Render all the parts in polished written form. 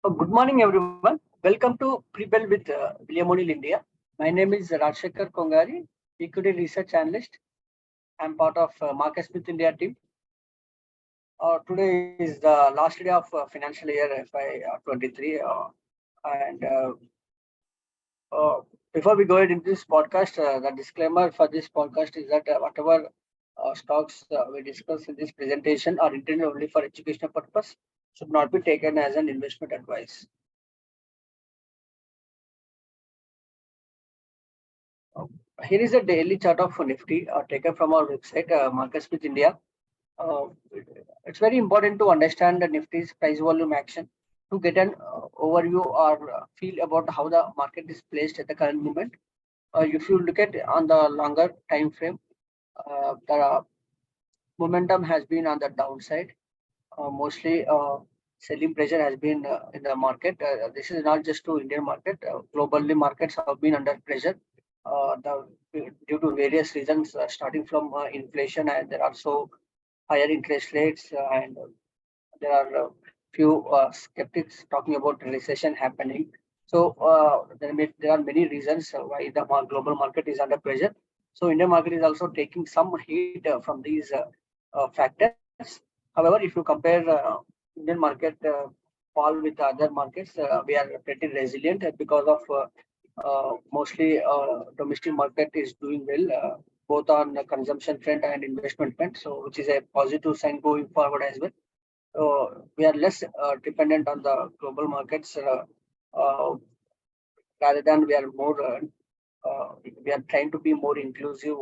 Good morning, everyone. Welcome to Pre-Bell with William O'Neill India. My name is Rajashekhar Kongari, Equity Research Analyst. I'm part of MarketSmith India team. Today is the last day of financial year FY23. And before we go into this podcast, the disclaimer for this podcast is that whatever stocks we discuss in this presentation are intended only for educational purpose, should not be taken as an investment advice. Here is a daily chart of Nifty taken from our website, MarketSmith India. It's very important to understand the Nifty's price volume action to get an overview or feel about how the market is placed at the current moment. If you look at on the longer time frame, the momentum has been on the downside. Mostly selling pressure has been in the market. This is not just to Indian market. Globally, markets have been under pressure due to various reasons, starting from inflation, and there are also higher interest rates, and there are a few skeptics talking about recession happening. So there are many reasons why the global market is under pressure. So Indian market is also taking some heat from these factors. However, if you compare Indian market fall with other markets, we are pretty resilient because of mostly domestic market is doing well, both on the consumption front and investment front. So, which is a positive sign going forward as well. So, we are less dependent on the global markets rather than we are trying to be more inclusive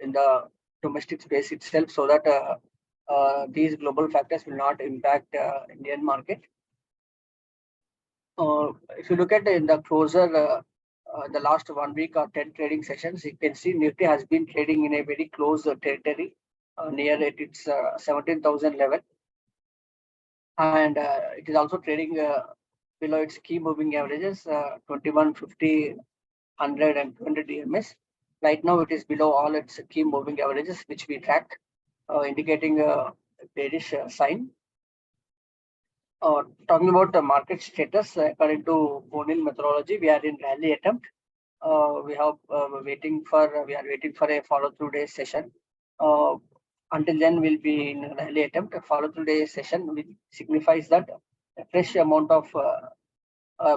in the domestic space itself, so that these global factors will not impact Indian market. If you look at in the closer the last 1 week or 10 trading sessions, you can see Nifty has been trading in a very close territory near its 17,000 level, and it is also trading below its key moving averages 21, 50, 100 and 200 EMS. Right now it is below all its key moving averages, which we track, indicating a bearish sign. Talking about the market status, according to O'Neill methodology, we are in rally attempt. We are waiting for a follow-through day session. Until then, we'll be in rally attempt. A follow-through day session, which signifies that a fresh amount of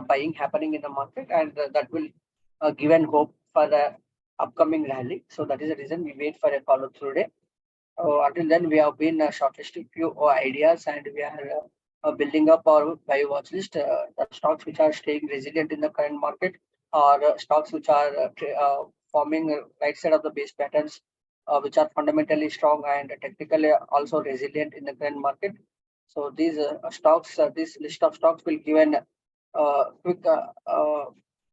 buying happening in the market, and that will give an hope for the upcoming rally. So that is the reason we wait for a follow-through day. Until then, we have been shortlisting few ideas, and we are building up our buy watch list. The stocks which are staying resilient in the current market are stocks which are forming right side of the base patterns, which are fundamentally strong and technically also resilient in the current market. So these stocks, this list of stocks will give an quick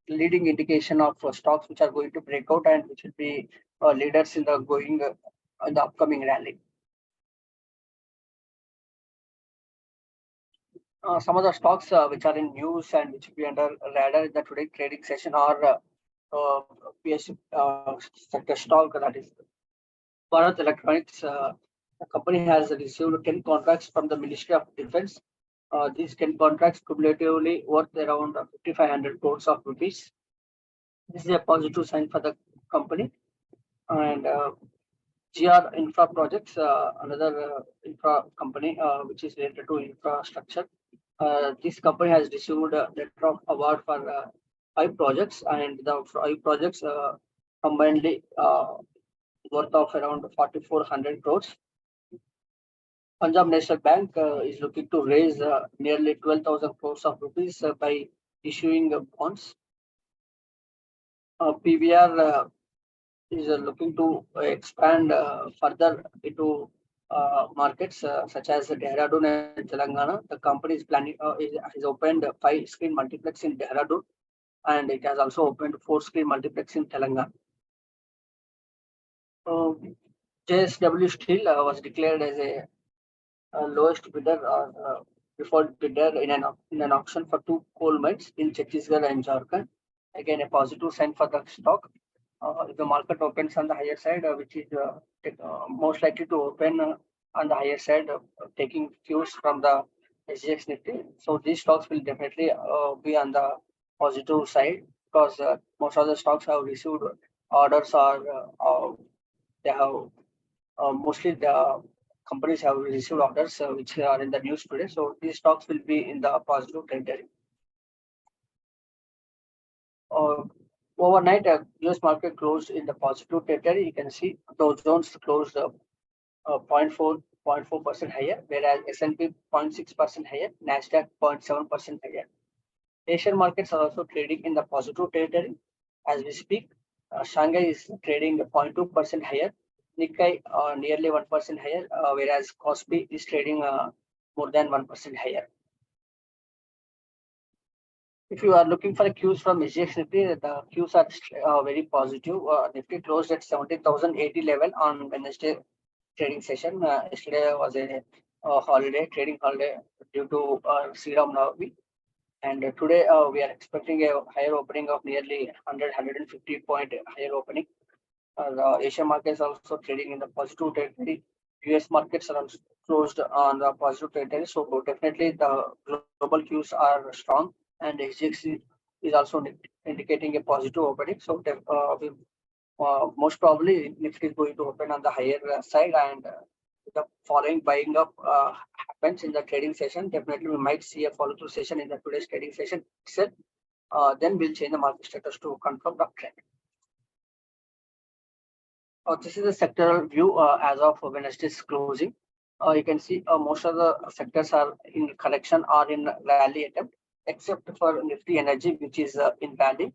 leading indication of stocks which are going to break out and which will be leaders in the upcoming rally. Some of the stocks which are in news and which will be under radar in the today trading session are PS sector stock, that is Bharat Electronics. The company has received 10 contracts from the Ministry of Defence. These 10 contracts cumulatively worth around 5,500 crores of rupees. This is a positive sign for the company. And GR Infra Projects, another infra company which is related to infrastructure. This company has received a letter of award for 5 projects, and the 5 projects combinedly worth of around 4,400 crores. Punjab National Bank is looking to raise nearly 12,000 crores of rupees by issuing bonds. PVR is looking to expand further into markets such as Dehradun and Telangana. The company is planning has opened 5-screen multiplex in Dehradun, and it has also opened 4-screen multiplex in Telangana. JSW Steel was declared as a lowest bidder or default bidder in an auction for 2 coal mines in Chhattisgarh and Jharkhand. Again, a positive sign for the stock. If the market opens on the higher side, which is most likely to open on the higher side, taking cues from the SGX Nifty. So these stocks will definitely be on the positive side because most of the stocks have received orders or they have mostly the companies have received orders which are in the news today. So these stocks will be in the positive territory. Uh, Overnight, US market closed in the positive territory. You can see Dow Jones closed 0.4% higher, whereas S&P 0.6% higher, Nasdaq 0.7% higher. Asian markets are also trading in the positive territory as we speak. Shanghai is trading 0.2% higher, Nikkei nearly 1% higher, whereas Kospi is trading more than 1% higher. If you are looking for a cues from SGX Nifty, the cues are very positive. Nifty closed at 17,080 level on Wednesday trading session. Yesterday was a trading holiday due to Sri Ram Navami. And today we are expecting a higher opening of nearly 150 point higher opening. The Asian markets are also trading in the positive territory. US markets are also closed on the positive territory. So definitely the global cues are strong, and SGX is also indicating a positive opening. So most probably Nifty is going to open on the higher side, and the following buying up happens in the trading session. Definitely we might see a follow through session in the today's trading session itself. Then we'll change the market status to confirm the trend. This is a sectoral view as of Wednesday's closing. You can see most of the sectors are in correction or in rally attempt, except for Nifty Energy, which is in rally.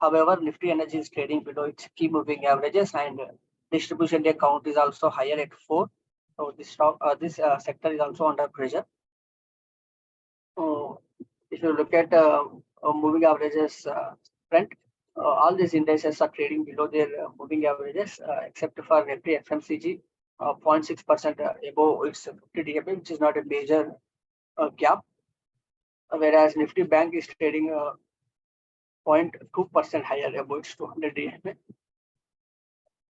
However, Nifty Energy is trading below its key moving averages, and distribution day count is also higher at 4. So this sector is also under pressure. If you look at moving averages trend, all these indices are trading below their moving averages, except for Nifty FMCG, 0.6% above its 50 DMA, which is not a major gap. Whereas Nifty Bank is trading 0.2% higher above its 200 DMA.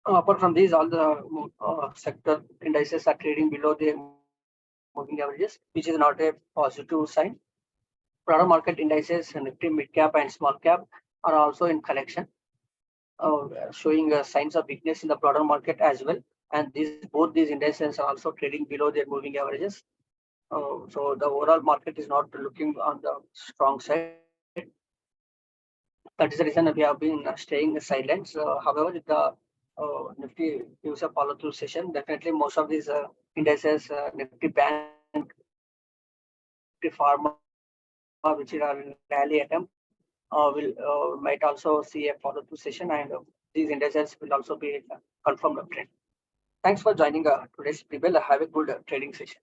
Apart from these, all the sector indices are trading below their moving averages, which is not a positive sign. Broader market indices, Nifty mid cap and small cap, are also in correction, showing signs of weakness in the broader market as well. And both these indices are also trading below their moving averages. So the overall market is not looking on the strong side. That is the reason we have been staying silent. However, if the Nifty gives a follow through session, definitely most of these indices, Nifty Bank, Nifty Pharma, which are in rally attempt, will might also see a follow through session, and these indices will also be confirmed trend. Thanks for joining today's Prevail. Have a good trading session.